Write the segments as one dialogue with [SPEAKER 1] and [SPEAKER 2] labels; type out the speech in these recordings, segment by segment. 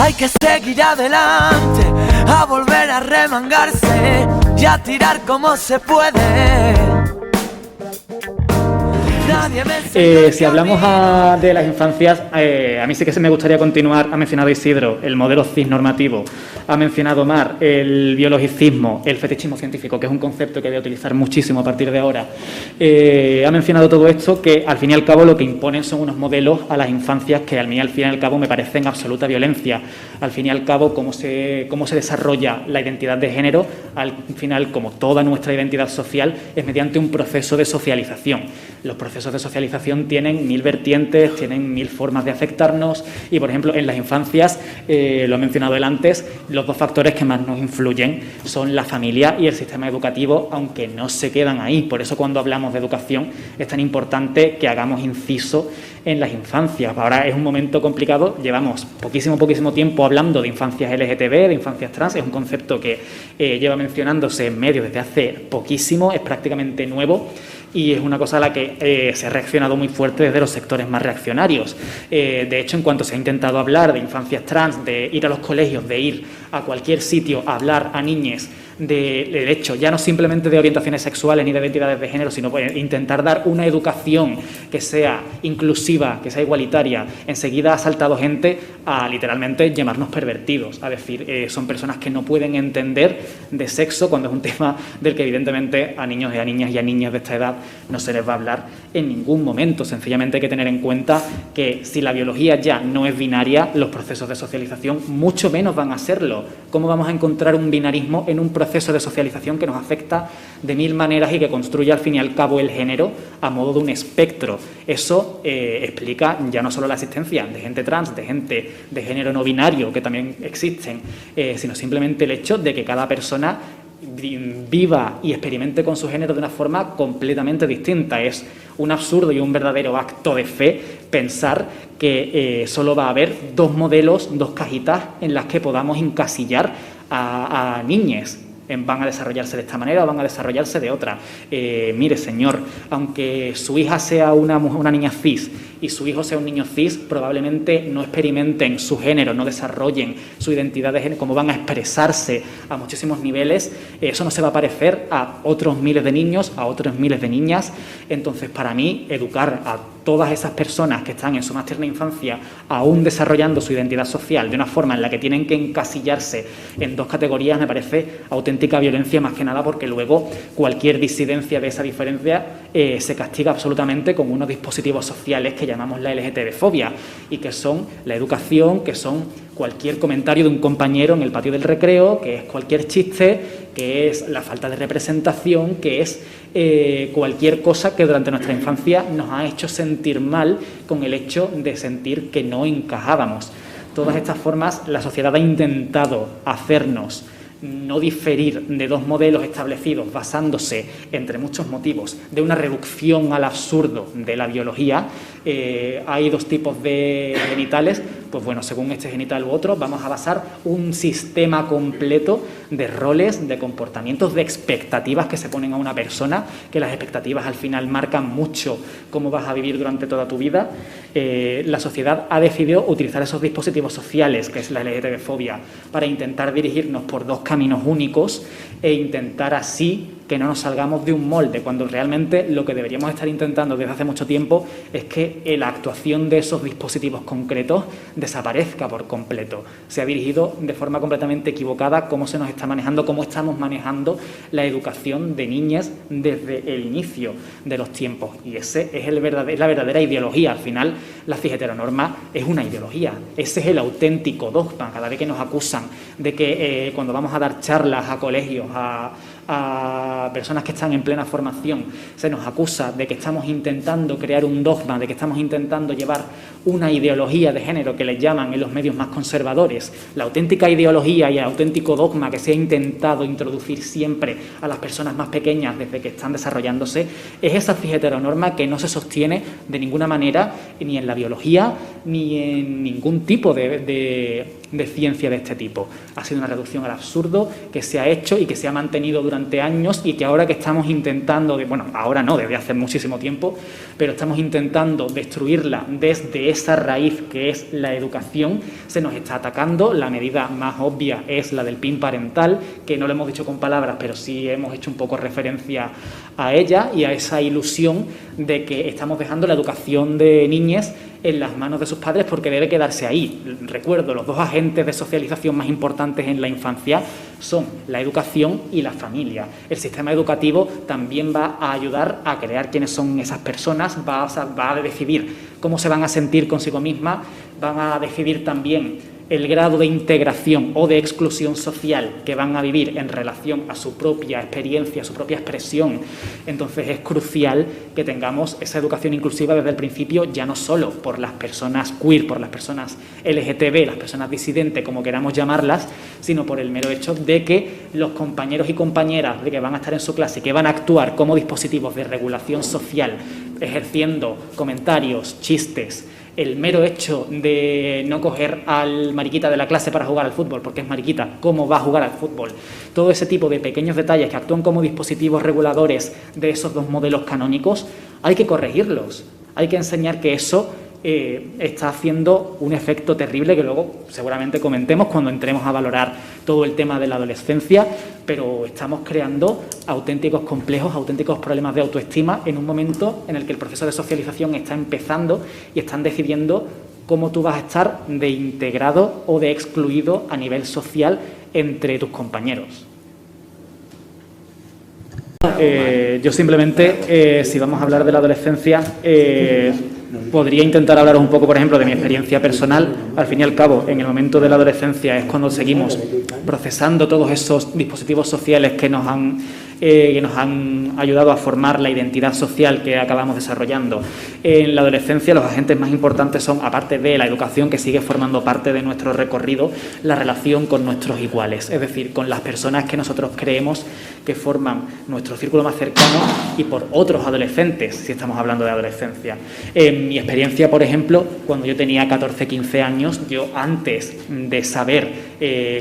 [SPEAKER 1] Hay que seguir adelante, a volver a remangarse y a tirar como se puede.
[SPEAKER 2] Si hablamos de las infancias, a mí sí que me gustaría continuar. Ha mencionado Isidro el modelo cis normativo, ha mencionado Mar el biologicismo, el fetichismo científico, que es un concepto que voy a utilizar muchísimo a partir de ahora. Ha mencionado todo esto, que al fin y al cabo lo que imponen son unos modelos a las infancias que al fin y al cabo me parecen absoluta violencia. Al fin y al cabo, cómo se desarrolla la identidad de género, al final, como toda nuestra identidad social, es mediante un proceso de socialización. Los procesos de socialización tienen 1000 vertientes, tienen 1000 formas de afectarnos y, por ejemplo, en las infancias, lo he mencionado él antes, los dos factores que más nos influyen son la familia y el sistema educativo, aunque no se quedan ahí. Por eso, cuando hablamos de educación, es tan importante que hagamos inciso en las infancias. Ahora es un momento complicado, llevamos poquísimo tiempo hablando de infancias LGTB, de infancias trans, es un concepto que lleva mencionándose en medios desde hace poquísimo, es prácticamente nuevo. Y es una cosa a la que se ha reaccionado muy fuerte desde los sectores más reaccionarios. De hecho, en cuanto se ha intentado hablar de infancias trans, de ir a los colegios, de ir a cualquier sitio a hablar a niñes de hecho, ya no simplemente de orientaciones sexuales ni de identidades de género, sino intentar dar una educación que sea inclusiva, que sea igualitaria, enseguida ha saltado gente a literalmente llamarnos pervertidos, a decir, son personas que no pueden entender de sexo cuando es un tema del que evidentemente a niños y a niñas y a niñas de esta edad no se les va a hablar en ningún momento. Sencillamente hay que tener en cuenta que si la biología ya no es binaria, los procesos de socialización mucho menos van a serlo. ¿Cómo vamos a encontrar un binarismo en un proceso de socialización que nos afecta de 1000 maneras y que construye al fin y al cabo el género a modo de un espectro? Eso explica ya no solo la existencia de gente trans, de gente de género no binario, que también existen, sino simplemente el hecho de que cada persona viva y experimente con su género de una forma completamente distinta. Es un absurdo y un verdadero acto de fe pensar que solo va a haber dos modelos, dos cajitas en las que podamos encasillar a niñes. Van a desarrollarse de esta manera o van a desarrollarse de otra. Mire, señor, aunque su hija sea una niña cis y su hijo sea un niño cis, probablemente no experimenten su género, no desarrollen su identidad de género, cómo van a expresarse a muchísimos niveles. Eso no se va a parecer a otros miles de niños, a otros miles de niñas. Entonces, para mí, educar a todas esas personas que están en su más tierna infancia, aún desarrollando su identidad social de una forma en la que tienen que encasillarse en dos categorías, me parece auténtica violencia, más que nada porque luego cualquier disidencia de esa diferencia se castiga absolutamente con unos dispositivos sociales que llamamos la LGTB-fobia y que son la educación, que son cualquier comentario de un compañero en el patio del recreo, que es cualquier chiste, que es la falta de representación, que es cualquier cosa que durante nuestra infancia nos ha hecho sentir mal con el hecho de sentir que no encajábamos. Todas estas formas la sociedad ha intentado hacernos no diferir de dos modelos establecidos basándose, entre muchos motivos, de una reducción al absurdo de la biología. Hay dos tipos de genitales, pues bueno, según este genital u otro, vamos a basar un sistema completo de roles, de comportamientos, de expectativas que se ponen a una persona, que las expectativas al final marcan mucho cómo vas a vivir durante toda tu vida. La sociedad ha decidido utilizar esos dispositivos sociales, que es la LGTB-fobia, para intentar dirigirnos por dos caminos únicos e intentar así que no nos salgamos de un molde, cuando realmente lo que deberíamos estar intentando desde hace mucho tiempo es que la actuación de esos dispositivos concretos desaparezca por completo. Se ha dirigido de forma completamente equivocada cómo se nos está manejando, cómo estamos manejando la educación de niñas desde el inicio de los tiempos. Y ese es la verdadera ideología. Al final, la cis-heteronorma es una ideología. Ese es el auténtico dogma. Cada vez que nos acusan de que cuando vamos a dar charlas a colegios, a personas que están en plena formación, se nos acusa de que estamos intentando crear un dogma, de que estamos intentando llevar una ideología de género que les llaman en los medios más conservadores. La auténtica ideología y el auténtico dogma que se ha intentado introducir siempre a las personas más pequeñas desde que están desarrollándose es esa cis-heteronorma que no se sostiene de ninguna manera ni en la biología ni en ningún tipo de de ciencia de este tipo. Ha sido una reducción al absurdo que se ha hecho y que se ha mantenido durante años y que ahora que estamos intentando, bueno, ahora no, desde hace muchísimo tiempo, pero estamos intentando destruirla desde esa raíz que es la educación, se nos está atacando. La medida más obvia es la del PIN parental, que no lo hemos dicho con palabras, pero sí hemos hecho un poco referencia a ella y a esa ilusión de que estamos dejando la educación de niñas en las manos de sus padres porque debe quedarse ahí. Recuerdo, los dos agentes de socialización más importantes en la infancia son la educación y la familia. El sistema educativo también va a ayudar a crear quiénes son esas personas, va a decidir cómo se van a sentir consigo mismas, van a decidir también el grado de integración o de exclusión social que van a vivir en relación a su propia experiencia, a su propia expresión. Entonces es crucial que tengamos esa educación inclusiva desde el principio, ya no solo por las personas queer, por las personas LGTB, las personas disidentes, como queramos llamarlas, sino por el mero hecho de que los compañeros y compañeras de que van a estar en su clase, que van a actuar como dispositivos de regulación social, ejerciendo comentarios, chistes, el mero hecho de no coger al mariquita de la clase para jugar al fútbol, porque es mariquita, ¿cómo va a jugar al fútbol? Todo ese tipo de pequeños detalles que actúan como dispositivos reguladores de esos dos modelos canónicos, hay que corregirlos. Hay que enseñar que eso está haciendo un efecto terrible que luego seguramente comentemos cuando entremos a valorar todo el tema de la adolescencia, pero estamos creando auténticos complejos, auténticos problemas de autoestima en un momento en el que el proceso de socialización está empezando y están decidiendo cómo tú vas a estar de integrado o de excluido a nivel social entre tus compañeros. Yo simplemente, si vamos a hablar de la adolescencia, podría intentar hablaros un poco, por ejemplo, de mi experiencia personal. Al fin y al cabo, en el momento de la adolescencia es cuando seguimos procesando todos esos dispositivos sociales que nos han ayudado a formar la identidad social que acabamos desarrollando. En la adolescencia los agentes más importantes son, aparte de la educación, que sigue formando parte de nuestro recorrido, la relación con nuestros iguales, es decir, con las personas que nosotros creemos que forman nuestro círculo más cercano y por otros adolescentes, si estamos hablando de adolescencia. En mi experiencia, por ejemplo, cuando yo tenía 14, 15 años, yo antes de saber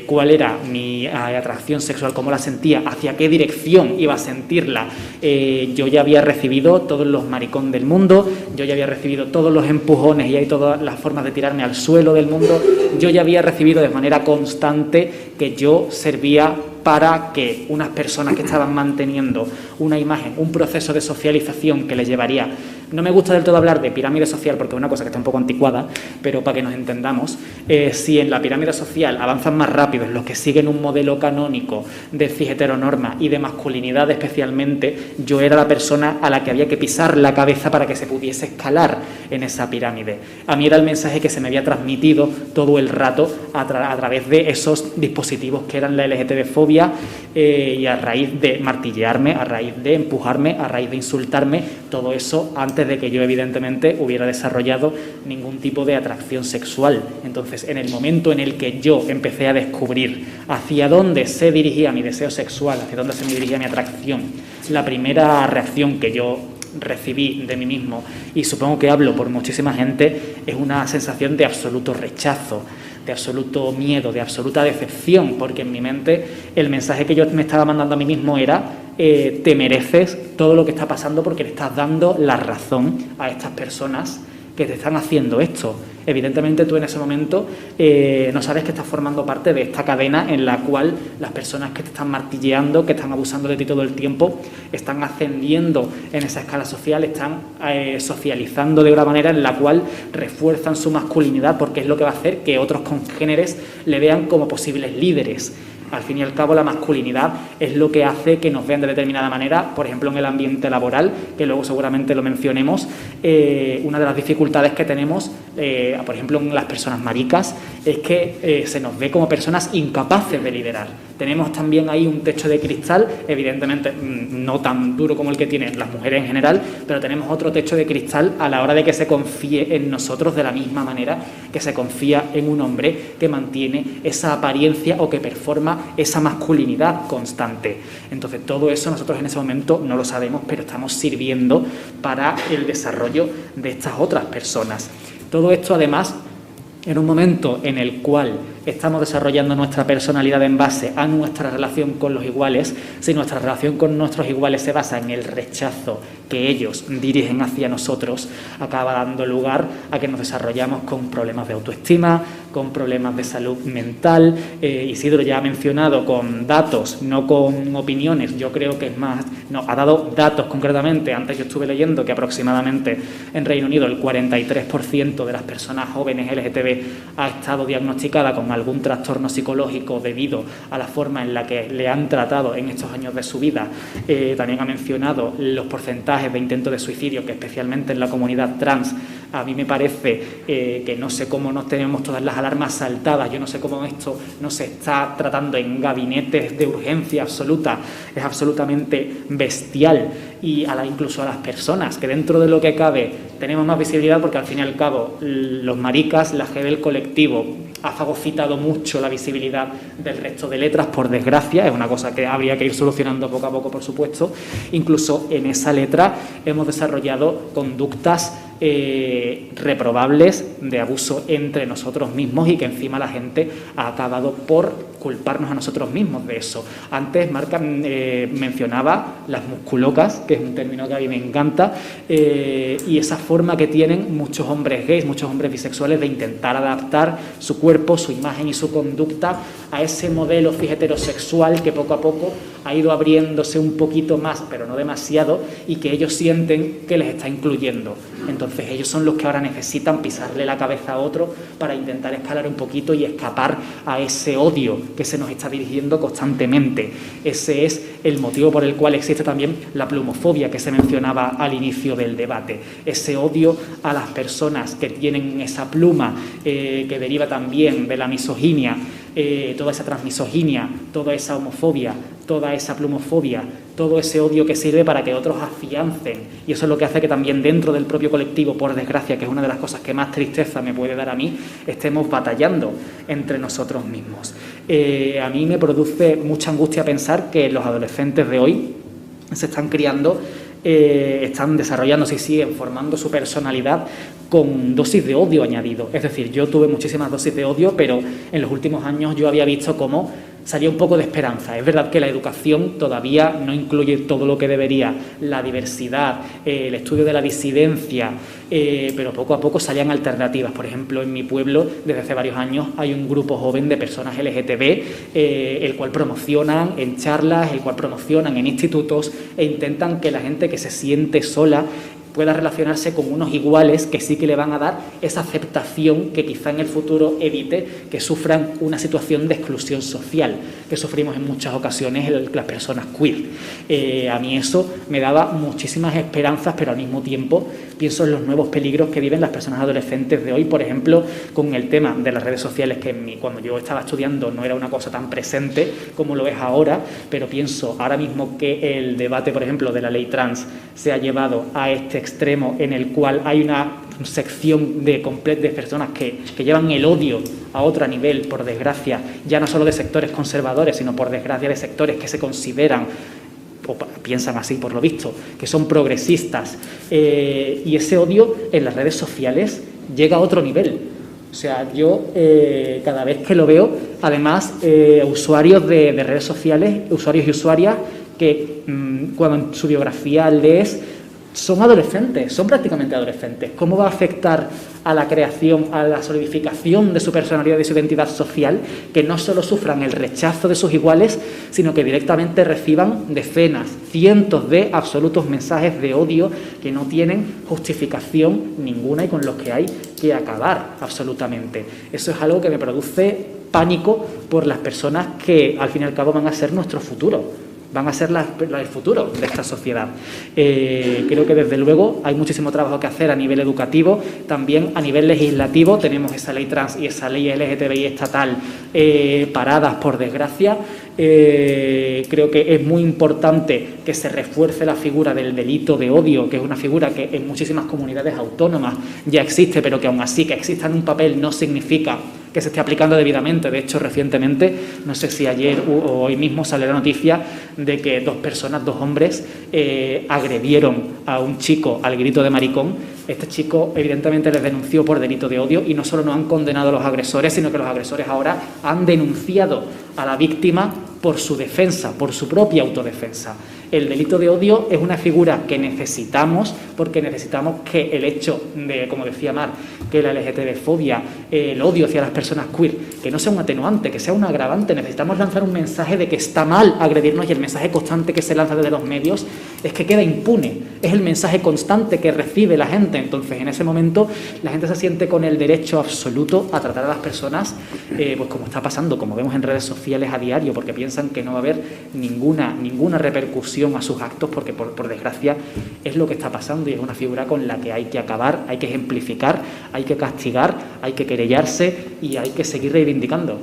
[SPEAKER 2] cuál era mi atracción sexual, cómo la sentía, hacia qué dirección iba a sentirla, yo ya había recibido todos los maricón del mundo, yo ya había recibido todos los empujones y hay todas las formas de tirarme al suelo del mundo, yo ya había recibido de manera constante que yo servía para que unas personas que estaban manteniendo una imagen, un proceso de socialización que les llevaría, no me gusta del todo hablar de pirámide social porque es una cosa que está un poco anticuada, pero para que nos entendamos, si en la pirámide social avanzan más rápido los que siguen un modelo canónico de cis heteronorma y de masculinidad especialmente, yo era la persona a la que había que pisar la cabeza para que se pudiese escalar en esa pirámide. A mí era el mensaje que se me había transmitido todo el rato a través de esos dispositivos que eran la LGTB-fobia y a raíz de martillearme, a raíz de empujarme, a raíz de insultarme, todo eso antes de que yo evidentemente hubiera desarrollado ningún tipo de atracción sexual. Entonces, en el momento en el que yo empecé a descubrir hacia dónde se dirigía mi deseo sexual, hacia dónde se me dirigía mi atracción, la primera reacción que yo recibí de mí mismo, y supongo que hablo por muchísima gente, es una sensación de absoluto rechazo, de absoluto miedo, de absoluta decepción, porque en mi mente el mensaje que yo me estaba mandando a mí mismo era te mereces todo lo que está pasando porque le estás dando la razón a estas personas que te están haciendo esto. Evidentemente tú en ese momento no sabes que estás formando parte de esta cadena en la cual las personas que te están martilleando, que están abusando de ti todo el tiempo, están ascendiendo en esa escala social, están socializando de una manera en la cual refuerzan su masculinidad porque es lo que va a hacer que otros congéneres le vean como posibles líderes. Al fin y al cabo, la masculinidad es lo que hace que nos vean de determinada manera, por ejemplo, en el ambiente laboral, que luego seguramente lo mencionemos. Una de las dificultades que tenemos, por ejemplo, en las personas maricas, es que se nos ve como personas incapaces de liderar. Tenemos también ahí un techo de cristal, evidentemente no tan duro como el que tienen las mujeres en general, pero tenemos otro techo de cristal a la hora de que se confíe en nosotros de la misma manera que se confía en un hombre que mantiene esa apariencia o que performa esa masculinidad constante. Entonces todo eso nosotros en ese momento no lo sabemos, pero estamos sirviendo para el desarrollo de estas otras personas. Todo esto además en un momento en el cual estamos desarrollando nuestra personalidad en base a nuestra relación con los iguales, si nuestra relación con nuestros iguales se basa en el rechazo que ellos dirigen hacia nosotros, acaba dando lugar a que nos desarrollamos con problemas de autoestima, con problemas de salud mental. Isidro ya ha mencionado con datos, no con opiniones, yo creo que es más, no, ha dado datos concretamente. Antes yo estuve leyendo que aproximadamente en Reino Unido el 43% de las personas jóvenes LGTB ha estado diagnosticada con algún trastorno psicológico debido a la forma en la que le han tratado en estos años de su vida. También ha mencionado los porcentajes de intentos de suicidio, que especialmente en la comunidad trans, a mí me parece que no sé cómo nos tenemos todas las alarmas saltadas, yo no sé cómo esto no se está tratando en gabinetes de urgencia absoluta, es absolutamente bestial. Y incluso a las personas, que dentro de lo que cabe tenemos más visibilidad, porque al fin y al cabo los maricas, la G del colectivo, ha fagocitado mucho la visibilidad del resto de letras, por desgracia, es una cosa que habría que ir solucionando poco a poco, por supuesto. Incluso en esa letra hemos desarrollado conductas reprobables de abuso entre nosotros mismos y que encima la gente ha acabado por culparnos a nosotros mismos de eso. Antes Marca mencionaba las musculocas, que es un término que a mí me encanta, y esa forma que tienen muchos hombres gays, muchos hombres bisexuales, de intentar adaptar su cuerpo, su imagen y su conducta a ese modelo heterosexual que poco a poco ha ido abriéndose un poquito más, pero no demasiado, y que ellos sienten que les está incluyendo. Entonces ellos son los que ahora necesitan pisarle la cabeza a otro para intentar escalar un poquito y escapar a ese odio que se nos está dirigiendo constantemente. Ese es el motivo por el cual existe también la plumofobia que se mencionaba al inicio del debate. Ese odio a las personas que tienen esa pluma, que deriva también de la misoginia, toda esa transmisoginia, toda esa homofobia, toda esa plumofobia, todo ese odio que sirve para que otros afiancen. Y eso es lo que hace que también dentro del propio colectivo, por desgracia, que es una de las cosas que más tristeza me puede dar a mí, estemos batallando entre nosotros mismos. A mí me produce mucha angustia pensar que los adolescentes de hoy se están criando, están desarrollándose y siguen formando su personalidad con dosis de odio añadido. Es decir, yo tuve muchísimas dosis de odio, pero en los últimos años yo había visto cómo salía un poco de esperanza. Es verdad que la educación todavía no incluye todo lo que debería, la diversidad, el estudio de la disidencia, pero poco a poco salían alternativas. Por ejemplo, en mi pueblo, desde hace varios años, hay un grupo joven de personas LGTB, el cual promocionan en charlas, el cual promocionan en institutos e intentan que la gente que se siente sola pueda relacionarse con unos iguales que sí que le van a dar esa aceptación que quizá en el futuro evite que sufran una situación de exclusión social que sufrimos en muchas ocasiones las personas queer. A mí eso me daba muchísimas esperanzas, pero al mismo tiempo pienso en los nuevos peligros que viven las personas adolescentes de hoy, por ejemplo, con el tema de las redes sociales, que cuando yo estaba estudiando no era una cosa tan presente como lo es ahora, pero pienso ahora mismo que el debate, por ejemplo, de la ley trans se ha llevado a este extremo en el cual hay una sección de personas que llevan el odio a otro nivel, por desgracia, ya no solo de sectores conservadores, sino por desgracia de sectores que se consideran o piensan así por lo visto, que son progresistas, y ese odio en las redes sociales llega a otro nivel. O sea, yo cada vez que lo veo, además, usuarios de redes sociales, usuarios y usuarias que cuando en su biografía lees, son adolescentes, son prácticamente adolescentes. ¿Cómo va a afectar a la creación, a la solidificación de su personalidad y su identidad social, que no solo sufran el rechazo de sus iguales, sino que directamente reciban decenas, cientos de absolutos mensajes de odio que no tienen justificación ninguna y con los que hay que acabar absolutamente? Eso es algo que me produce pánico por las personas que al fin y al cabo van a ser nuestro futuro. Van a ser el futuro de esta sociedad. Creo que desde luego hay muchísimo trabajo que hacer a nivel educativo, también a nivel legislativo. Tenemos esa ley trans y esa ley LGTBI estatal paradas, por desgracia. Creo que es muy importante que se refuerce la figura del delito de odio, que es una figura que en muchísimas comunidades autónomas ya existe, pero que aún así que exista en un papel no significa que se esté aplicando debidamente. De hecho, recientemente, no sé si ayer o hoy mismo sale la noticia de que dos hombres, agredieron a un chico al grito de maricón Este chico evidentemente les denunció por delito de odio y no solo no han condenado a los agresores, sino que los agresores ahora han denunciado a la víctima por su defensa, por su propia autodefensa. El delito de odio es una figura que necesitamos porque necesitamos que el hecho de, como decía Mar, que la LGTB-fobia, el odio hacia las personas queer, que no sea un atenuante, que sea un agravante. Necesitamos lanzar un mensaje de que está mal agredirnos y el mensaje constante que se lanza desde los medios es que queda impune. Es el mensaje constante que recibe la gente. Entonces, en ese momento, la gente se siente con el derecho absoluto a tratar a las personas pues como está pasando, como vemos en redes sociales a diario, porque piensan que no va a haber ninguna repercusión a sus actos, porque por desgracia es lo que está pasando y es una figura con la que hay que acabar, hay que ejemplificar, hay que castigar, hay que querellarse y hay que seguir reivindicando.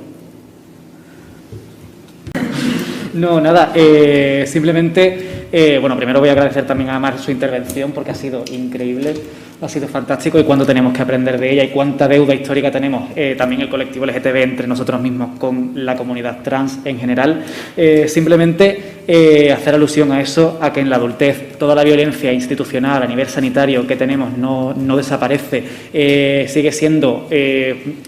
[SPEAKER 2] No, nada, simplemente, bueno, primero voy a agradecer también a Mar su intervención porque ha sido increíble, ha sido fantástico y cuánto tenemos que aprender de ella y cuánta deuda histórica tenemos también el colectivo LGTB entre nosotros mismos con la comunidad trans en general. Simplemente hacer alusión a eso, a que en la adultez toda la violencia institucional a nivel sanitario que tenemos no desaparece, sigue siendo,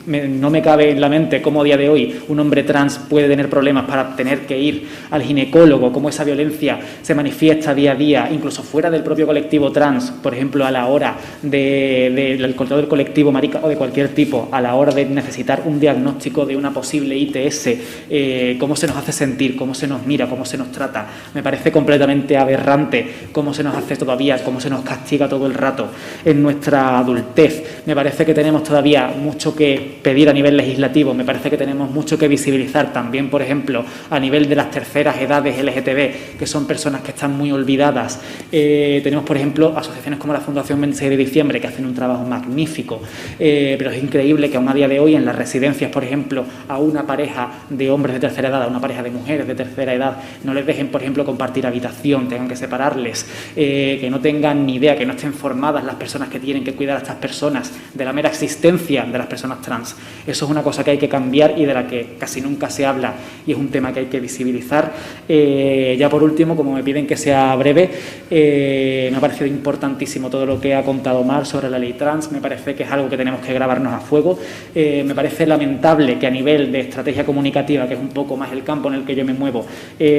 [SPEAKER 2] no me cabe en la mente cómo a día de hoy un hombre trans puede tener problemas para tener que ir al ginecólogo, cómo esa violencia se manifiesta día a día, incluso fuera del propio colectivo trans, por ejemplo, a la hora del colectivo marica o de cualquier tipo, a la hora de necesitar un diagnóstico de una posible ITS, cómo se nos hace sentir, cómo se nos mira, cómo se nos trata. Me parece completamente aberrante cómo se nos hace todavía, cómo se nos castiga todo el rato en nuestra adultez. Me parece que tenemos todavía mucho que pedir a nivel legislativo, me parece que tenemos mucho que visibilizar también, por ejemplo, a nivel de las terceras edades LGTB, que son personas que están muy olvidadas. Tenemos, por ejemplo, asociaciones como la Fundación 26 de Diciembre, que hacen un trabajo magnífico, pero es increíble que aún a día de hoy en las residencias, por ejemplo, a una pareja de hombres de tercera edad, a una pareja de mujeres de tercera edad, no les dejen, por ejemplo, compartir habitación, tengan que separarles, que no tengan ni idea, que no estén formadas las personas que tienen que cuidar a estas personas de la mera existencia de las personas trans. Eso es una cosa que hay que cambiar y de la que casi nunca se habla y es un tema que hay que visibilizar. Ya por último, como me piden que sea breve, me ha parecido importantísimo todo lo que ha contado Mar sobre la ley trans, me parece que es algo que tenemos que grabarnos a fuego. Me parece lamentable que a nivel de estrategia comunicativa, que es un poco más el campo en el que yo me muevo,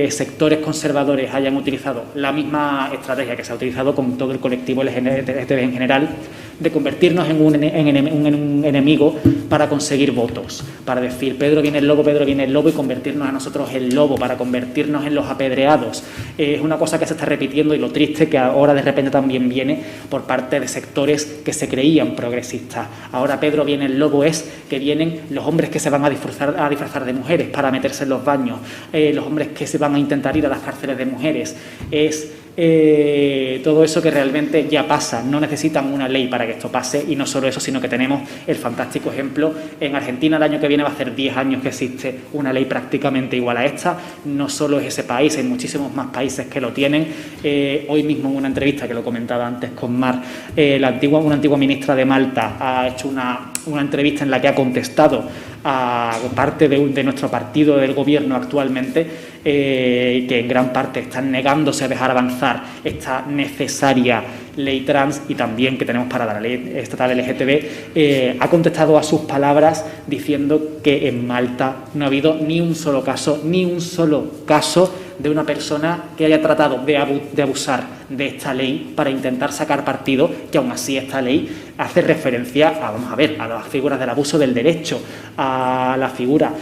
[SPEAKER 2] sectores conservadores hayan utilizado la misma estrategia que se ha utilizado con todo el colectivo LGTB en general, de convertirnos en un enemigo para conseguir votos, para decir Pedro viene el lobo y convertirnos a nosotros en lobo, para convertirnos en los apedreados. Es una cosa que se está repitiendo y lo triste que ahora de repente también viene por parte de sectores que se creían progresistas. Ahora Pedro viene el lobo es que vienen los hombres que se van a disfrazar de mujeres para meterse en los baños, los hombres que se van a intentar ir a las cárceles de mujeres. Es todo eso que realmente ya pasa, no necesitan una ley para que esto pase y no solo eso, sino que tenemos el fantástico ejemplo en Argentina el año que viene va a hacer 10 años que existe una ley prácticamente igual a esta, no solo es ese país, hay muchísimos más países que lo tienen. Hoy mismo en una entrevista que lo comentaba antes con Mar, una antigua ministra de Malta ha hecho una entrevista en la que ha contestado a parte de nuestro partido del gobierno actualmente, que en gran parte están negándose a dejar avanzar esta necesaria ley trans y también que tenemos para la ley estatal LGTB, ha contestado a sus palabras diciendo que en Malta no ha habido ni un solo caso de una persona que haya tratado de abusar de esta ley para intentar sacar partido, que aún así esta ley hace referencia a las figuras del abuso del derecho, a la figura,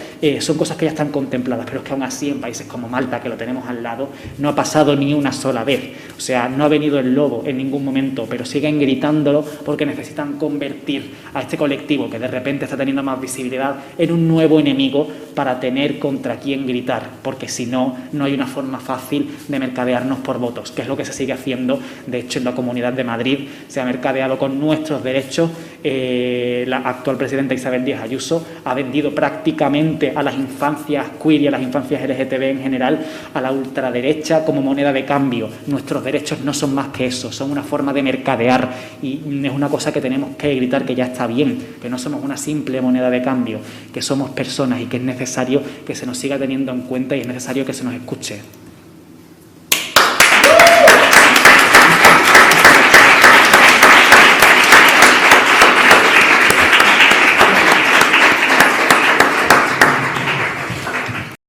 [SPEAKER 2] son cosas que ya están contempladas, pero es que aún así en países como Malta, que lo tenemos al lado, no ha pasado ni una sola vez, o sea, no ha venido el lobo en ningún momento, pero siguen gritándolo porque necesitan convertir a este colectivo que de repente está teniendo más visibilidad en un nuevo enemigo para tener contra quién gritar, porque si no, no hay una forma fácil de mercadearnos por votos, que es lo que se sigue haciendo. De hecho, en la Comunidad de Madrid se ha mercadeado con nuestros derechos. La actual presidenta Isabel Díaz Ayuso ha vendido prácticamente a las infancias queer y a las infancias LGTB en general a la ultraderecha como moneda de cambio. Nuestros derechos no son más que eso, son una forma de mercadear y es una cosa que tenemos que gritar que ya está bien, que no somos una simple moneda de cambio, que somos personas y que es necesario que se nos siga teniendo en cuenta y es necesario que se nos escuche.